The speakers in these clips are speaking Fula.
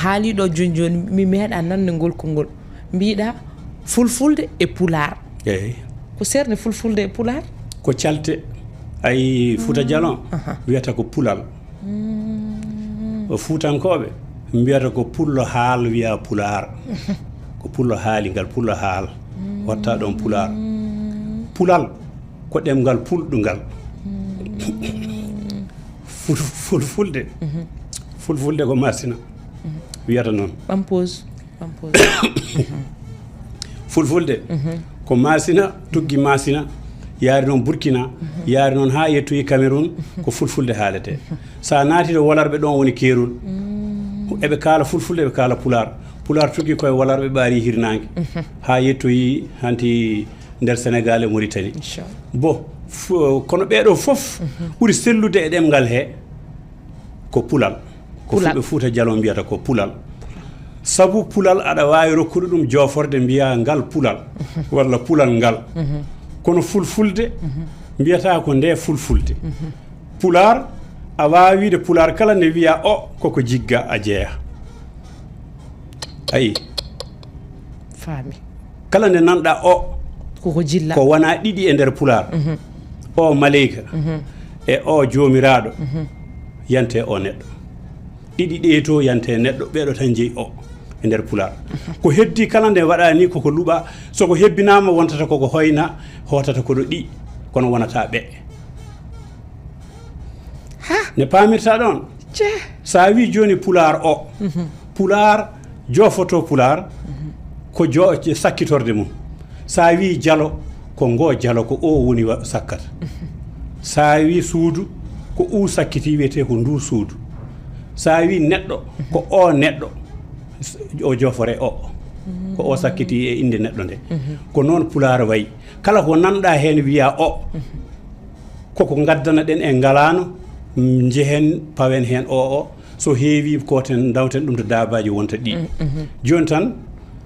haaliɗo joni mi meeɗa nande ngol kongol mbiɗa fulfulde e pular eyi ko serne fulfulde e pular ko calte ay Fouta Djalon wiyata ko pulal o fuutankoɓe mbiyata ko pullo haal wiya pular ko pullo haalingal pullo haal watta ɗon pular pulal ko ɗemgal pulɗungal fulfulde fulfulde ko masina wiyata noon ɓampose fulfulde ko masina tuggi masina yaari noon Burkina yaari noon ha yettoyi Cameroun ko fulfulde haalete sa naati ɗo wolarɓe ɗon woni keerol eɓe kaala fulfulde eɓe kaala pular pular tuggi koye wolarɓe ɓaari hirnangue ha yettoyi hanti nder Sénégal e Mauritanie bon kono ɓeɗo foof ɓuuri sellude e ɗemgal he ko pulal ko fulɓe Fouta Djalon mbiyata ko pulal sabu pulal aɗa wawi rokkude ɗum joforde mbiya ngal pulal walla pulal ngal kono fulfulde mbiyata ko nde fulfulde pular a wawi wiide pular kala nde wiya o koko jigga a jeeya ayi faami kala nde nanɗa o koko jilla ko wona ɗiɗi e nder pular o maleyka e o jomiraɗo yante o neɗɗo ɗiɗi ɗeeto yante neɗɗo ɓeɗo tan jeeyi o e nder pular ko heddi kala nde waɗa ni koko luɓa soko hebbinama wontata koko hoyna hotata koɗo ɗi kono wonata ɓe ne pamirta ɗon sa wi joni pular o pular jofoto pular ko sakkitorde mum sa wi jalo ko ngo jalo ko o woni sakkata sa wi suudu ko u sakkiti wiyete ko ndu suudu sa wi neɗɗo ko o neɗɗo o jofore o ko o sakkiti e inde neɗɗo nde ko noon pular wayi kala ko nanɗa hen wiya o koko gaddana ɗen e ngalano jehen pawen hen o so heewi koten dawten ɗum to dabaji wonta ɗi joni tan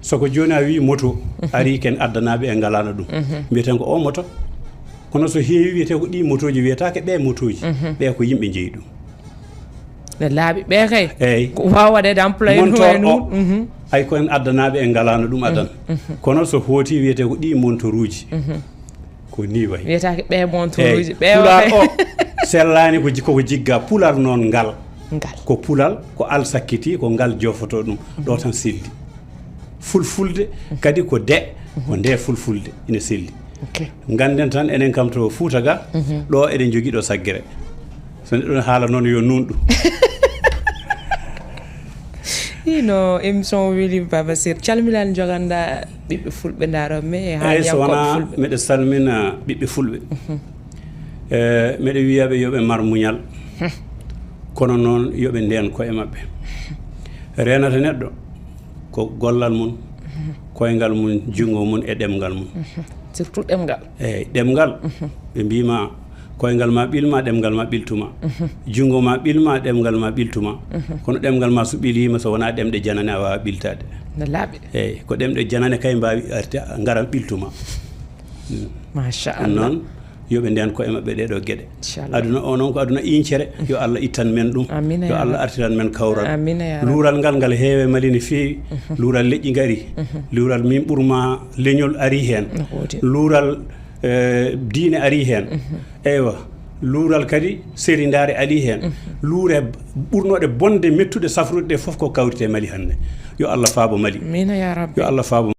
soko joni a wi moto ari ken addanaɓe e ngalano ɗum mbiyeten ko o moto kono so heewi wiyete ko ɗi motoji wiyetake ɓe motoji ɓe ko yimɓe jeeyi ɗum ne laaɓi ɓe kay eyyi ko wawa waɗede employé monto hay koen addanaɓe e ngalano ɗum adan kono so hooti wiyete ko ɗi montoruji ko ni wayi wiyetake ɓe montoruji ɓe pular o sellani koko jigga pular noon ngal ko pulal ko al sakkiti ko ngal jofoto ɗum ɗo tan selli fulfulde kadi ko ko nde fulfulde ina selli ganden tan enen kam to Fouta ga ɗo eɗen jogui ɗo saggere so neɗɗo haala noon yo nunɗu ino émission weeli Baba Sir calminal joganda ɓiɓɓe fulɓe daroɓe e ha so wona meɗe salmina ɓiɓɓe fulɓe meɗe wiyaɓe yoɓe mar muñal kono noon yoɓe nden koye mabɓe renata neɗɗo ko gollal mum koyngal mum jungo mum e ɗemgal mum surtout ɗemgal eyyi ɗemgal ɓe mbima koyngal ma ɓilma ɗemgal ma ɓiltuma jungo ma ɓilma ɗemgal ma ɓiltuma kono ɗemgal ma so ɓilima so wona ɗemɗe janane a wawa ɓiltade ne laaɓi eyyi ko ɗemɗe janane kay mbawi arti garan ɓiltuma machallah noon yoɓe nden koye mabɓe ɗeɗo gueɗe aduna o noon ko aduna incere yo Allah ittan men ɗum yo Allah artiran men kawral luural ngal heewe mali no feewi luural leƴƴi gari luural min ɓurma leñol ari hen luural diine ari hen eywa luural kadi seridare ali hen luure ɓurnoɗe bonde mettuɗe safrude ɗe foof ko kawrite Mali hande yo Allah faabo Mali yo Allah faabo